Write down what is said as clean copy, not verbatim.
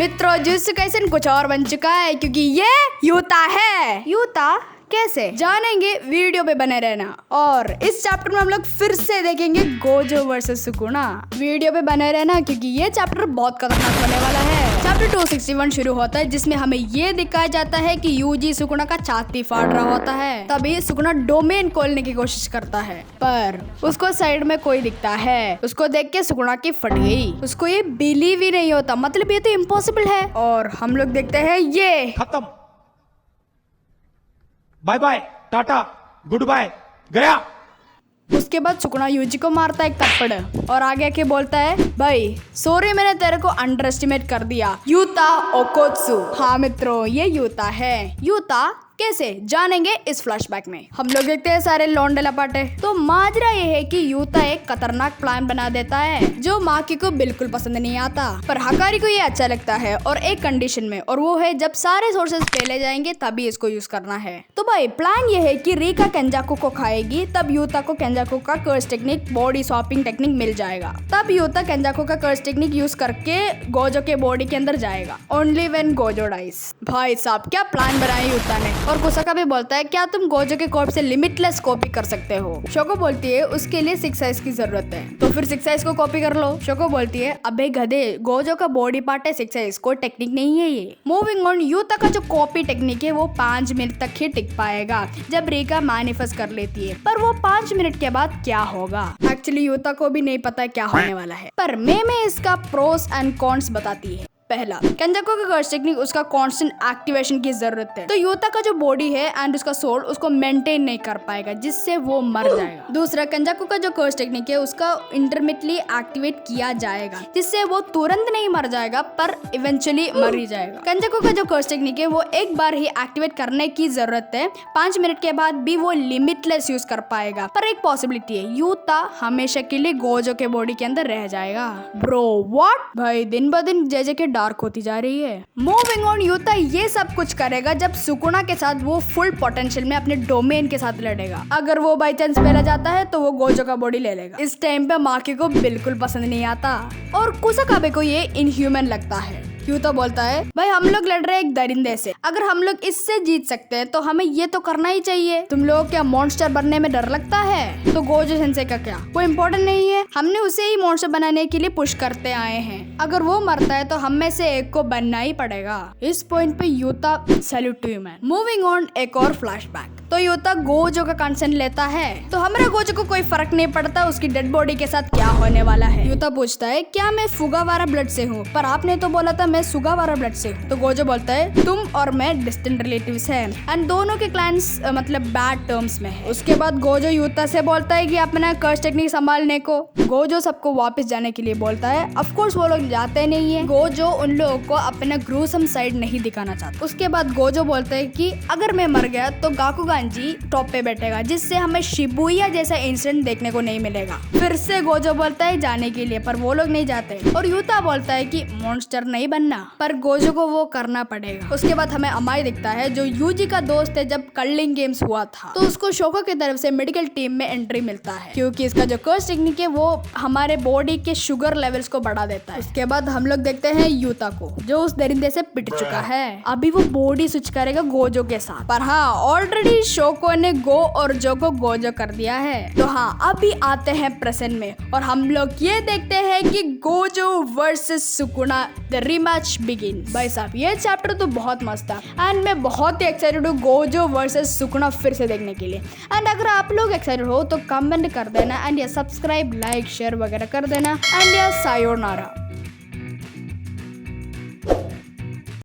मित्रों jujutsu Kaisen कुछ और बन चुका है क्योंकि ये यूता है। यूता कैसे जानेंगे, वीडियो पे बने रहना। और इस चैप्टर में हम लोग फिर से देखेंगे गोजो वर्सेस सुकुना। वीडियो पे बने रहना क्योंकि ये चैप्टर बहुत खतरनाक होने वाला है। चैप्टर 261 शुरू होता है जिसमें हमें ये दिखाया जाता है कि यूजी सुकुना का छाती फाड़ रहा होता है। तभी सुकुना डोमेन खोलने की कोशिश करता है पर उसको साइड में कोई दिखता है। उसको देख के सुकुना की फट गई। उसको ये बिलीव ही नहीं होता, मतलब ये तो इम्पॉसिबल है। और हम लोग देखते हैं ये खत्म, bye bye, tata, goodbye, गया। उसके बाद सुकुना यूजी को मारता है एक थप्पड़ और आगे आके बोलता है, भाई सॉरी मैंने तेरे को अंडर एस्टिमेट कर दिया। यूता ओकोत्सु। हाँ मित्रों, ये यूता है। यूता कैसे जानेंगे इस फ्लैशबैक में। हम लोग देखते हैं सारे लौंडे लपाटे। तो माजरा ये है कि यूता एक खतरनाक प्लान बना देता है जो माकी को बिल्कुल पसंद नहीं आता, पर हकारी को ये अच्छा लगता है और एक कंडीशन में, और वो है जब सारे सोर्सेज फैले जाएंगे तभी इसको यूज करना है। तो भाई प्लान ये है कि रिका केंजाकू को खाएगी, तब यूता को केंजाकू का curse technique, body swapping technique मिल जाएगा। तब यूता केंजाकू का कर्स टेक्निक यूज करके गोजो के बॉडी के अंदर जाएगा। Only when Gojo dies. भाई साहब क्या प्लान बनाया यूता ने। और कुसाका भी बोलता है, क्या तुम गोजो के कॉर्प से लिमिटलेस कॉपी कर सकते हो। शोको बोलती है उसके लिए 6 साइज की जरूरत है, तो फिर 6 साइज को कॉपी कर लो। शोको बोलती है, अबे गधे, गोजो का बॉडी पार्ट है 6 साइज, कोई टेक्निक नहीं है ये। मूविंग ऑन, यूता का जो कॉपी टेक्निक है वो 5 मिनट तक ही टिक पाएगा जब रिका मैनिफेस्ट कर लेती है, पर वो 5 मिनट के बाद क्या होगा एक्चुअली यूता को भी नहीं पता क्या होने वाला है। पर मैं इसका प्रोस एंड कॉन्स बताती है। पहला, केंजाकू का कर्स टेक्निक उसका कांस्टेंट एक्टिवेशन की जरूरत है, तो यूता का जो बॉडी है एंड उसका सोल उसको मेंटेन नहीं कर पाएगा जिससे वो मर जाएगा। दूसरा, केंजाकू का जो कर्स टेक्निक है उसका इंटरमिटली एक्टिवेट किया जाएगा जिससे वो तुरंत नहीं मर जाएगा पर इवेंचुअली मर ही जाएगा। केंजाकू का जो कर्स टेक्निक है वो एक बार ही एक्टिवेट करने की जरूरत है, 5 मिनट के बाद भी वो लिमिटलेस यूज कर पाएगा। पर एक पॉसिबिलिटी है, यूता हमेशा के लिए गोजो के बॉडी के अंदर रह जाएगा। ब्रो व्हाट भाई, दिन ब दिन जैसे कि डार्क होती जा रही है। मूविंग ऑन, यूता ये सब कुछ करेगा जब सुकुना के साथ वो फुल पोटेंशियल में अपने डोमेन के साथ लड़ेगा। अगर वो बाई चांस पहला जाता है तो वो गोजो का बॉडी ले लेगा। इस टाइम पे माकी को बिल्कुल पसंद नहीं आता और कुसाकाबे को ये इनह्यूमन लगता है। यूता बोलता है, भाई हम लोग लड़ रहे हैं एक दरिंदे से, अगर हम लोग इससे जीत सकते हैं तो हमें ये तो करना ही चाहिए। तुम लोग क्या मॉन्स्टर बनने में डर लगता है? तो गोजो सेंसे का क्या, वो इम्पोर्टेंट नहीं है, हमने उसे ही मॉन्स्टर बनाने के लिए पुश करते आए हैं। अगर वो मरता है तो हम में से एक को बनना ही पड़ेगा। इस पॉइंट पे Yuta salute to you man. Moving on, एक और फ्लैशबैक। तो यूता गोजो का कंसेंट लेता है, तो हमारे गोजो को कोई फर्क नहीं पड़ता उसकी डेड बॉडी के साथ क्या होने वाला है। यूता पूछता है, क्या मैं फुगावारा ब्लड से हूँ? पर आपने तो बोला था मैं सुगावारा ब्लड से हूँ। तो गोजो बोलता है, तुम और मैं डिस्टेंट रिलेटिव्स हैं एंड दोनों के क्लैंस मतलब बैड टर्म्स में है। उसके बाद गोजो यूता से बोलता है कि अपना कर्स टेक्निक संभालने को। गोजो सबको वापस जाने के लिए बोलता है। ऑफ कोर्स वो लोग जाते नहीं है, गोजो उन लोगों को अपना ग्रूसम साइड नहीं दिखाना चाहता। उसके बाद गोजो बोलता है कि अगर मैं मर गया तो गाकुगान जी टॉप पे बैठेगा जिससे हमें शिबुया जैसा इंसिडेंट देखने को नहीं मिलेगा। फिर से गोजो बोलता है जाने के लिए, पर वो लोग नहीं जाते और यूता बोलता है कि मॉन्स्टर नहीं बनना, पर गोजो को वो करना पड़ेगा। उसके बाद हमें अमाई दिखता है जो यूजी का दोस्त है जब कर्लिंग गेम्स हुआ था, तो उसको शोको की तरफ से मेडिकल टीम में एंट्री मिलता है क्योंकि इसका जो कर्स टेक्निक है वो हमारे बॉडी के शुगर लेवल्स को बढ़ा देता है। उसके बाद हम लोग देखते हैं यूता को जो उस दरिंदे से पिट चुका है। अभी वो बॉडी स्विच करेगा गोजो के साथ, पर हाँ ऑलरेडी शोको ने गो और जो को गोजो कर दिया है। तो हाँ अभी आते हैं प्रेजेंट में और हम लोग ये देखते हैं कि Gojo versus Sukuna the rematch begin. भाई साहब ये चैप्टर तो बहुत मस्त था एंड मैं बहुत ही एक्साइटेड हूँ गोजो वर्सेस सुकुना फिर से देखने के लिए। एंड अगर आप लोग एक्साइटेड हो तो कमेंट कर देना एंड या सब्सक्राइब, लाइक, शेयर वगैरह कर देना एंड या सायोनारा।